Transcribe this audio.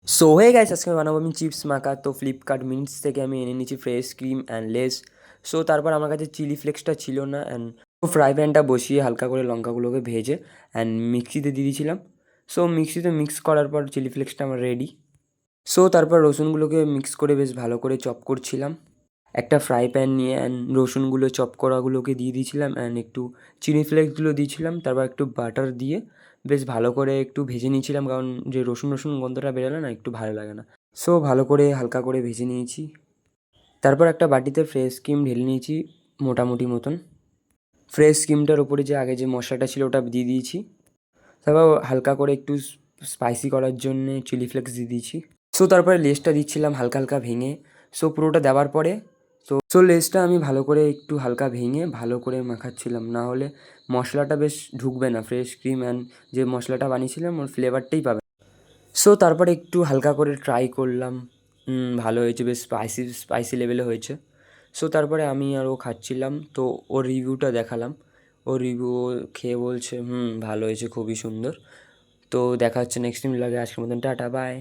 So হয়ে গেছে, আজকে আমি বানাবো চিপস মাখা। তো ফ্লিপকার্ট মিনিটস থেকে আমি এনে নিয়েছি fresh cream and less. So তারপর আমার কাছে চিলি ফ্লেক্সটা ছিল না, অ্যান্ড ফ্রাই প্যানটা বসিয়ে হালকা করে লঙ্কাগুলোকে ভেজে অ্যান্ড মিক্সিতে দিয়ে দিয়েছিলাম। সো মিক্সিতে মিক্স করার পর চিলি ফ্লেক্সটা আমার রেডি। সো তারপর রসুনগুলোকে মিক্স করে বেশ ভালো করে চপ করছিলাম। একটা ফ্রাই প্যান নিয়ে অ্যান্ড রসুনগুলো চপ করাগুলোকে দিয়ে দিয়েছিলাম অ্যান্ড একটু চিলি ফ্লেক্সগুলো দিয়েছিলাম। তারপর একটু বাটার দিয়ে বেশ ভালো করে একটু ভেজে নিয়েছিলাম, কারণ যে রসুন রসুন গন্ধটা বেরোলে না একটু ভালো লাগে না। সো ভালো করে হালকা করে ভেজে নিয়েছি। তারপর একটা বাটিতে ফ্রেশ ক্রিম ঢেলে নিয়েছি মোটামুটি মতন। ফ্রেশ ক্রিমটার ওপরে যে আগে যে মশলাটা ছিল ওটা দিয়ে দিয়েছি। তারপর হালকা করে একটু স্পাইসি করার জন্যে চিলি ফ্লেক্স দিয়ে দিয়েছি। সো তারপরে লেসটা দিচ্ছিলাম হালকা হালকা ভেঙে। সো পুরোটা দেওয়ার পরে লেসটা আমি ভালো করে একটু হালকা ভেঙে ভালো করে মাখাচ্ছিলাম, না হলে মশলাটা বেশ ঢুকবে না। ফ্রেশ ক্রিম অ্যান্ড যে মশলাটা বানিয়েছিলাম ওর ফ্লেভারটাই পাবে। সো তারপরে একটু হালকা করে ট্রাই করলাম, ভালো হয়েছে, বেশ স্পাইসি স্পাইসি লেভেলে হয়েছে। সো তারপরে আমি আর ও খাচ্ছিলাম, তো ওর রিভিউটা দেখালাম। ওর রিভিউ খেয়ে বলছে ভালো হয়েছে, খুবই সুন্দর। তো দেখা হচ্ছে নেক্সট টাইম লাগে। আজকের মতন টাটা, বাই।